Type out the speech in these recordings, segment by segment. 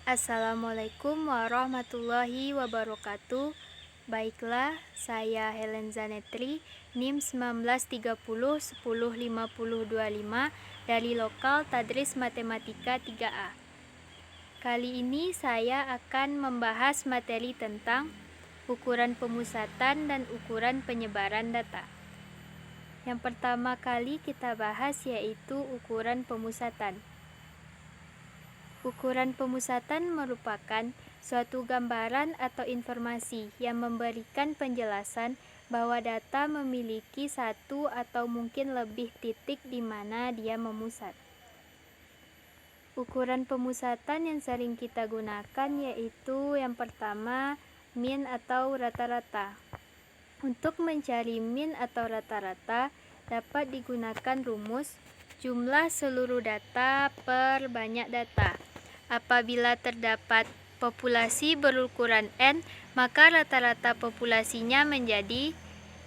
Assalamualaikum warahmatullahi wabarakatuh. Baiklah, saya Helen Zanetri, NIM 1930 105025 dari lokal Tadris Matematika 3A. Kali ini saya akan membahas materi tentang ukuran pemusatan dan ukuran penyebaran data. Yang pertama kali kita bahas yaitu ukuran pemusatan. Ukuran pemusatan merupakan suatu gambaran atau informasi yang memberikan penjelasan bahwa data memiliki satu atau mungkin lebih titik di mana dia memusat. Ukuran pemusatan yang sering kita gunakan yaitu yang pertama, min atau rata-rata. Untuk mencari min atau rata-rata dapat digunakan rumus jumlah seluruh data per banyak data. Apabila terdapat populasi berukuran N, maka rata-rata populasinya menjadi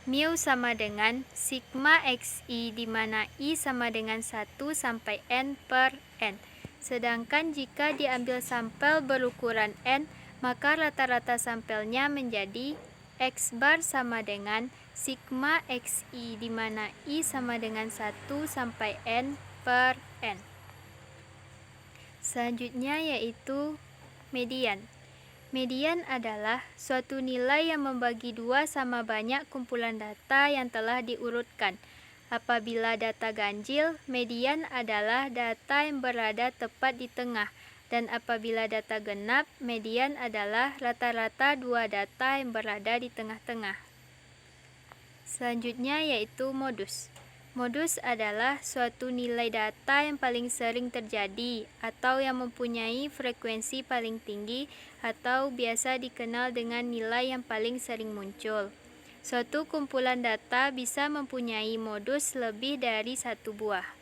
mu sama dengan sigma xi, di mana i sama dengan 1 sampai N per N. Sedangkan jika diambil sampel berukuran N, maka rata-rata sampelnya menjadi x bar sama dengan sigma xi, di mana i sama dengan 1 sampai N per N. Selanjutnya yaitu median. Median adalah suatu nilai yang membagi dua sama banyak kumpulan data yang telah diurutkan. Apabila data ganjil, median adalah data yang berada tepat di tengah. Dan apabila data genap, median adalah rata-rata dua data yang berada di tengah-tengah. Selanjutnya yaitu modus. Modus adalah suatu nilai data yang paling sering terjadi atau yang mempunyai frekuensi paling tinggi atau biasa dikenal dengan nilai yang paling sering muncul. Suatu kumpulan data bisa mempunyai modus lebih dari satu buah.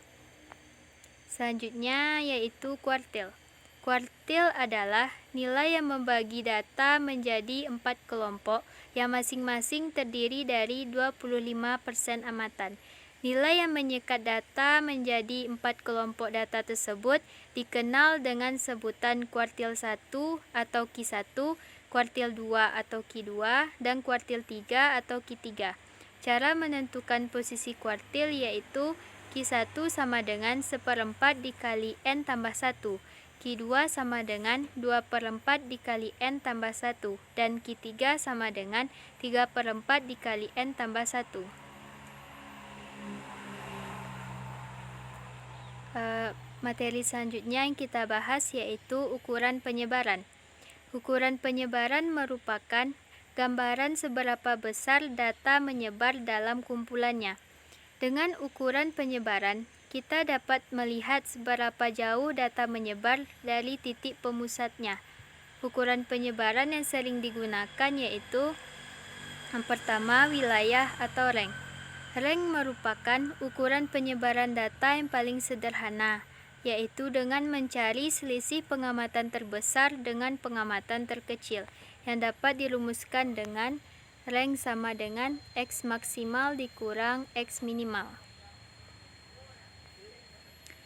Selanjutnya yaitu kuartil. Kuartil adalah nilai yang membagi data menjadi 4 kelompok yang masing-masing terdiri dari 25% amatan. Nilai yang menyekat data menjadi 4 kelompok data tersebut dikenal dengan sebutan kuartil 1 atau Q1, kuartil 2 atau Q2, dan kuartil 3 atau Q3. Cara menentukan posisi kuartil yaitu Q1 sama dengan 1/4 dikali N tambah 1, Q2 sama dengan 2/4 dikali N tambah 1, dan Q3 sama dengan 3/4 dikali N tambah 1. Materi selanjutnya yang kita bahas yaitu ukuran penyebaran. Ukuran penyebaran merupakan gambaran seberapa besar data menyebar dalam kumpulannya. Dengan ukuran penyebaran, kita dapat melihat seberapa jauh data menyebar dari titik pemusatnya. Ukuran penyebaran yang sering digunakan yaitu yang pertama, wilayah atau rank. Rank merupakan ukuran penyebaran data yang paling sederhana, yaitu dengan mencari selisih pengamatan terbesar dengan pengamatan terkecil, yang dapat dirumuskan dengan rank sama dengan X maksimal dikurang X minimal.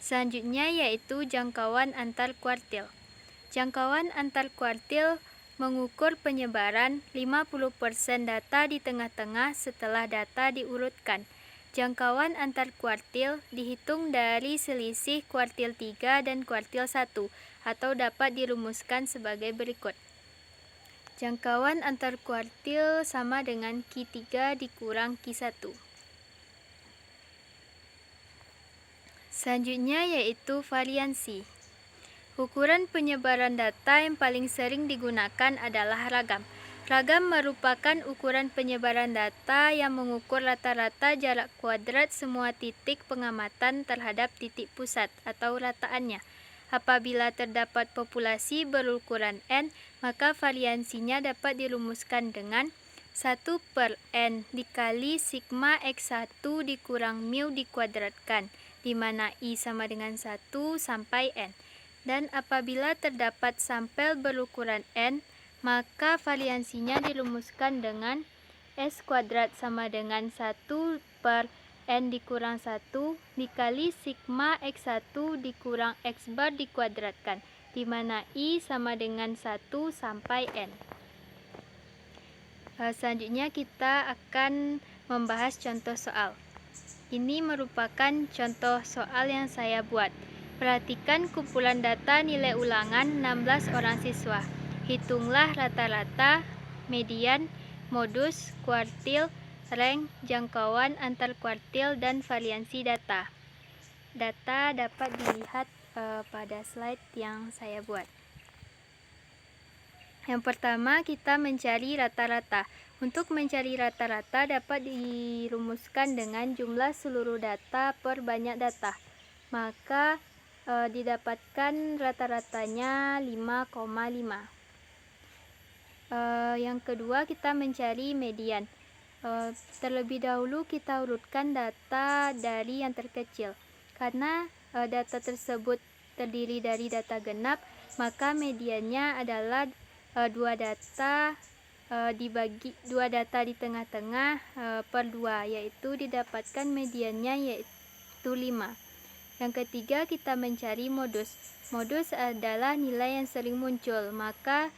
Selanjutnya yaitu jangkauan antar kuartil. Jangkauan antar kuartil mengukur penyebaran 50% data di tengah-tengah setelah data diurutkan. Jangkauan antar kuartil dihitung dari selisih kuartil 3 dan kuartil 1 atau dapat dirumuskan sebagai berikut. Jangkauan antar kuartil sama dengan Q3 dikurang Q1. Selanjutnya yaitu variansi. Ukuran penyebaran data yang paling sering digunakan adalah ragam. Ragam merupakan ukuran penyebaran data yang mengukur rata-rata jarak kuadrat semua titik pengamatan terhadap titik pusat atau rataannya. Apabila terdapat populasi berukuran N, maka variansinya dapat dirumuskan dengan 1/N dikali sigma X1 dikurang mu dikuadratkan, di mana I sama dengan 1 sampai N. Dan apabila terdapat sampel berukuran N, maka variansinya dirumuskan dengan S kuadrat sama dengan 1/N dikurang 1 dikali sigma X1 dikurang X bar dikuadratkan, di mana I sama dengan 1 sampai N. Selanjutnya kita akan membahas contoh soal. Ini merupakan contoh soal yang saya buat. Perhatikan kumpulan data nilai ulangan 16 orang siswa. Hitunglah rata-rata, median, modus, kuartil, rank, jangkauan antar kuartil, dan variansi data. Data dapat dilihat pada slide yang saya buat. Yang pertama, kita mencari rata-rata. Untuk mencari rata-rata dapat dirumuskan dengan jumlah seluruh data per banyak data. Maka didapatkan rata-ratanya 5,5. Yang kedua, kita mencari median. Terlebih dahulu kita urutkan data dari yang terkecil. Karena data tersebut terdiri dari data genap, maka mediannya adalah dua data di tengah-tengah per 2, yaitu didapatkan mediannya yaitu 5. Yang ketiga, kita mencari modus. Modus adalah nilai yang sering muncul, maka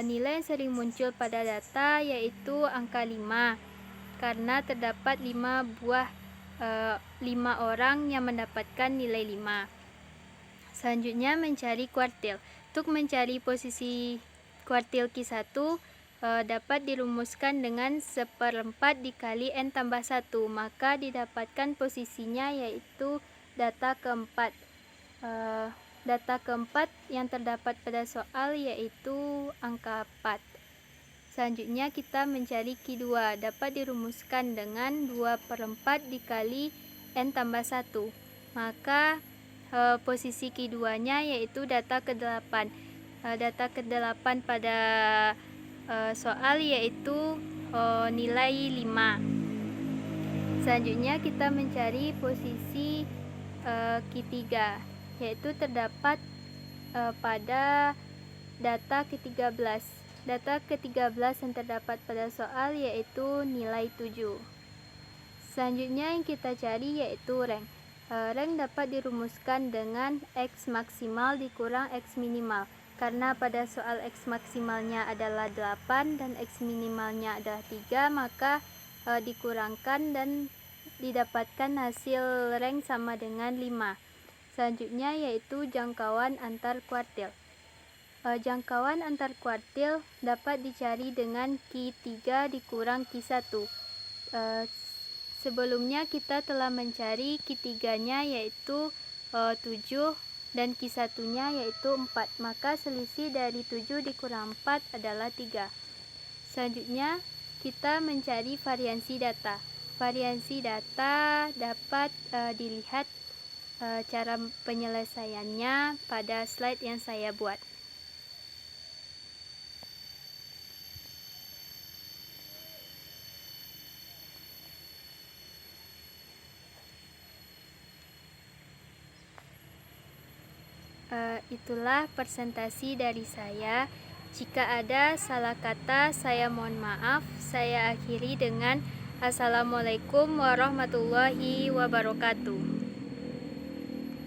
nilai yang sering muncul pada data yaitu angka 5, karena terdapat 5 orang yang mendapatkan nilai 5. Selanjutnya, mencari kuartil. Untuk mencari posisi kuartil Q1 dapat dirumuskan dengan 1/4 dikali N tambah 1, maka didapatkan posisinya yaitu data keempat. Data keempat yang terdapat pada soal yaitu angka 4. Selanjutnya kita mencari Q2, dapat dirumuskan dengan 2/4 dikali N tambah 1, maka posisi Q2-nya yaitu data ke-8. Data ke-8 pada soal yaitu nilai 5. Selanjutnya kita mencari posisi Q3, yaitu terdapat pada data ke-13. Data ke-13 yang terdapat pada soal yaitu nilai 7. Selanjutnya yang kita cari yaitu rank. Rank dapat dirumuskan dengan X maksimal dikurang X minimal. Karena pada soal X maksimalnya adalah 8 dan X minimalnya adalah 3, maka dikurangkan dan didapatkan hasil rank sama dengan 5. Selanjutnya yaitu jangkauan antar kuartil. Jangkauan antar kuartil dapat dicari dengan Q3 dikurang Q1. Sebelumnya kita telah mencari Q3-nya yaitu 7 dan Q1-nya yaitu 4, maka selisih dari 7 dikurang 4 adalah 3. Selanjutnya kita mencari variansi data. Variansi data dapat dilihat cara penyelesaiannya pada slide yang saya buat. Itulah presentasi dari saya. Jika ada salah kata, saya mohon maaf. Saya akhiri dengan Assalamualaikum warahmatullahi wabarakatuh.